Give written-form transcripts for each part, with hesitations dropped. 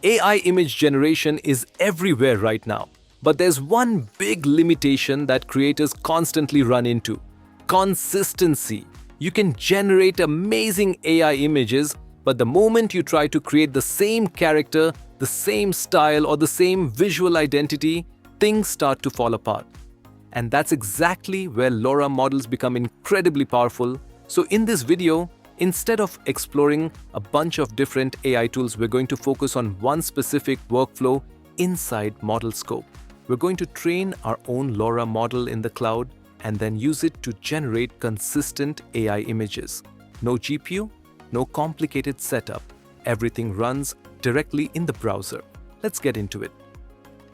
AI image generation is everywhere right now, but there's one big limitation that creators constantly run into: consistency. You can generate amazing AI images, but the moment you try to create the same character, the same style, or the same visual identity, things start to fall apart. And that's exactly where LoRa models become incredibly powerful. So in this video, instead of exploring a bunch of different AI tools, we're going to focus on one specific workflow inside ModelScope. We're going to train our own LoRa model in the cloud and then use it to generate consistent AI images. No GPU, no complicated setup. Everything runs directly in the browser. Let's get into it.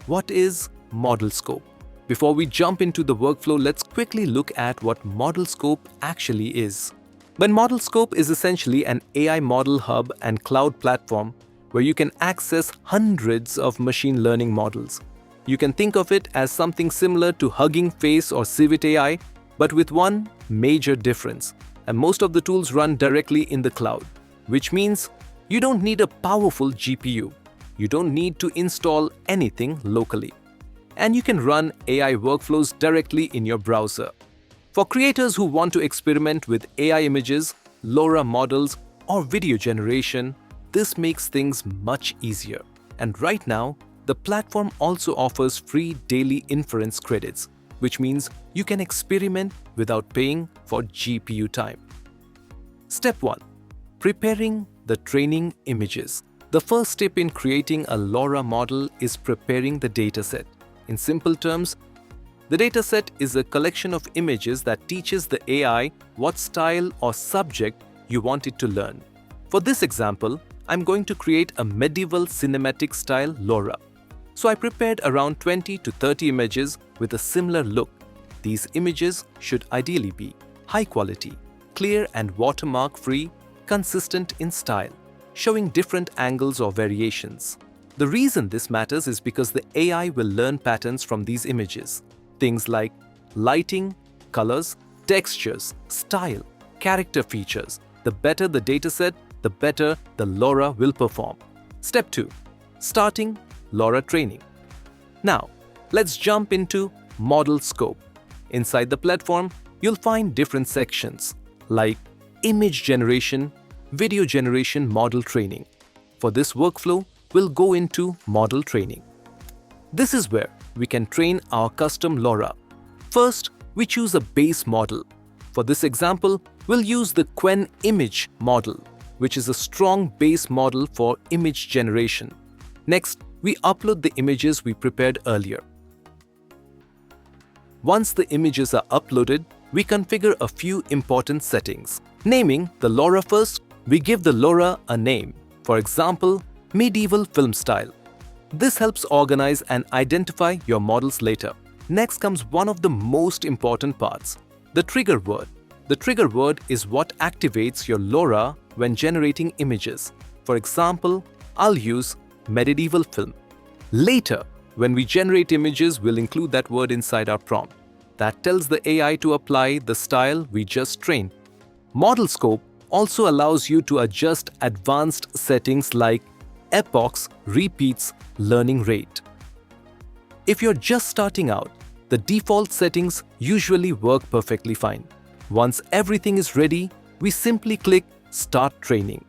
What is ModelScope? Before we jump into the workflow, let's quickly look at what ModelScope actually is. But ModelScope is essentially an AI model hub and cloud platform where you can access hundreds of machine learning models. You can think of it as something similar to Hugging Face or Civit AI, but with one major difference. And most of the tools run directly in the cloud, which means you don't need a powerful GPU. You don't need to install anything locally. And you can run AI workflows directly in your browser. For creators who want to experiment with AI images, LoRa models, or video generation, this makes things much easier. And right now, the platform also offers free daily inference credits, which means you can experiment without paying for GPU time. Step 1. Preparing the training images. The first step in creating a LoRa model is preparing the dataset. In simple terms, the dataset is a collection of images that teaches the AI what style or subject you want it to learn. For this example, I'm going to create a medieval cinematic style LoRa. So I prepared around 20 to 30 images with a similar look. These images should ideally be high quality, clear and watermark free, consistent in style, showing different angles or variations. The reason this matters is because the AI will learn patterns from these images. Things like lighting, colors, textures, style, character features. The better the dataset, the better the LoRa will perform. Step 2. Starting LoRa training. Now, let's jump into ModelScope. Inside the platform, you'll find different sections like image generation, video generation, model training. For this workflow, we'll go into model training. This is where we can train our custom LoRa. First, we choose a base model. For this example, we'll use the Qwen image model, which is a strong base model for image generation. Next, we upload the images we prepared earlier. Once the images are uploaded, we configure a few important settings. Naming the LoRa first, we give the LoRa a name. For example, medieval film style. This helps organize and identify your models later. Next comes one of the most important parts, the trigger word. The trigger word is what activates your LoRa when generating images. For example, I'll use medieval film. Later, when we generate images, we'll include that word inside our prompt. That tells the AI to apply the style we just trained. ModelScope also allows you to adjust advanced settings like epochs, repeats, learning rate. If you're just starting out, the default settings usually work perfectly fine. Once everything is ready, we simply click Start Training.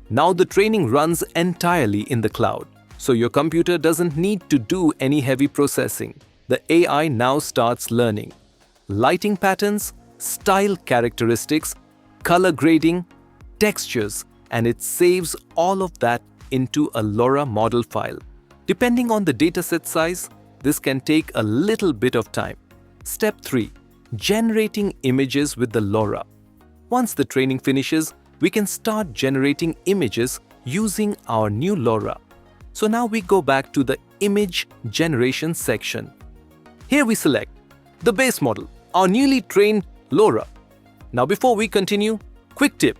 Now the training runs entirely in the cloud, so your computer doesn't need to do any heavy processing. The AI now starts learning lighting patterns, style characteristics, color grading, textures, and it saves all of that into a LoRa model file. Depending on the dataset size, this can take a little bit of time. Step 3. Generating images with the LoRa. Once the training finishes, we can start generating images using our new LoRa. So now we go back to the image generation section. Here we select the base model, our newly trained LoRa. Now before we continue, quick tip.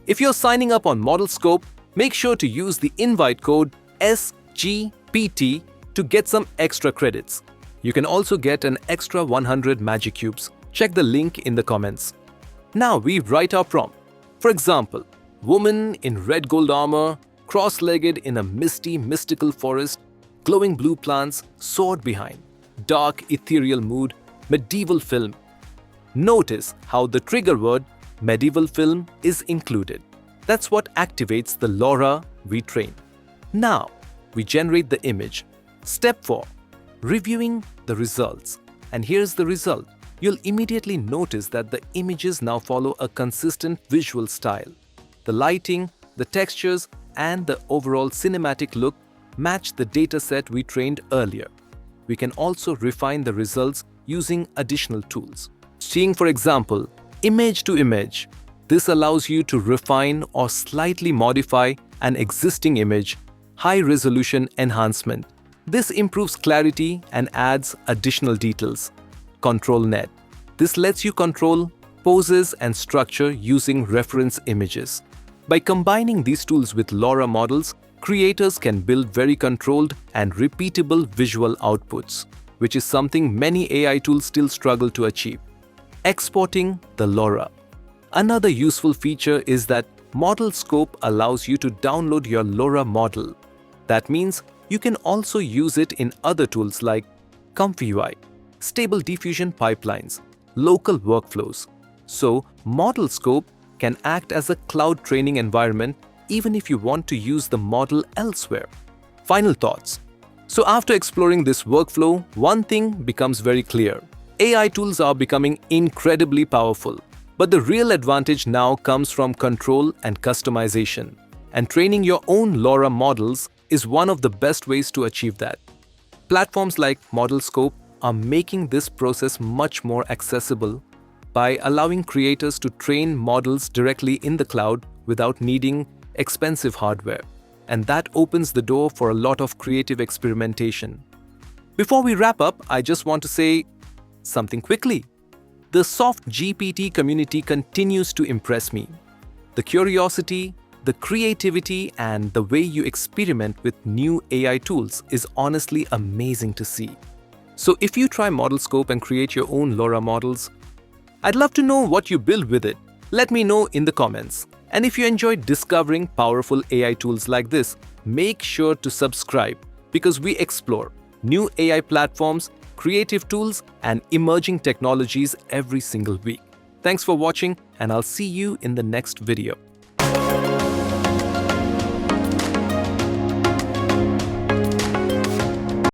If you're signing up on ModelScope, make sure to use the invite code SGPT to get some extra credits. You can also get an extra 100 magic cubes. Check the link in the comments. Now we write our prompt. For example, woman in red gold armor, cross-legged in a misty, mystical forest, glowing blue plants soared behind, dark, ethereal mood, medieval film. Notice how the trigger word medieval film is included. That's what activates the LoRa we train. Now, we generate the image. Step 4. Reviewing the results. And here's the result. You'll immediately notice that the images now follow a consistent visual style. The lighting, the textures, and the overall cinematic look match the dataset we trained earlier. We can also refine the results using additional tools. Seeing, for example, image to image. This allows you to refine or slightly modify an existing image, high-resolution enhancement. This improves clarity and adds additional details. ControlNet. This lets you control poses and structure using reference images. By combining these tools with LoRa models, creators can build very controlled and repeatable visual outputs, which is something many AI tools still struggle to achieve. Exporting the LoRa. Another useful feature is that ModelScope allows you to download your LoRa model. That means you can also use it in other tools like ComfyUI, Stable Diffusion Pipelines, local workflows. So, ModelScope can act as a cloud training environment even if you want to use the model elsewhere. Final thoughts. So after exploring this workflow, one thing becomes very clear. AI tools are becoming incredibly powerful, but the real advantage now comes from control and customization. And training your own LoRa models is one of the best ways to achieve that. Platforms like ModelScope are making this process much more accessible by allowing creators to train models directly in the cloud without needing expensive hardware. And that opens the door for a lot of creative experimentation. Before we wrap up, I just want to say something quickly. The SoftGPT community continues to impress me. The curiosity, the creativity, and the way you experiment with new AI tools is honestly amazing to see. So if you try ModelScope and create your own LoRa models, I'd love to know what you build with it. Let me know in the comments. And if you enjoyed discovering powerful AI tools like this, make sure to subscribe because we explore new AI platforms, creative tools, and emerging technologies every single week. Thanks for watching, and I'll see you in the next video.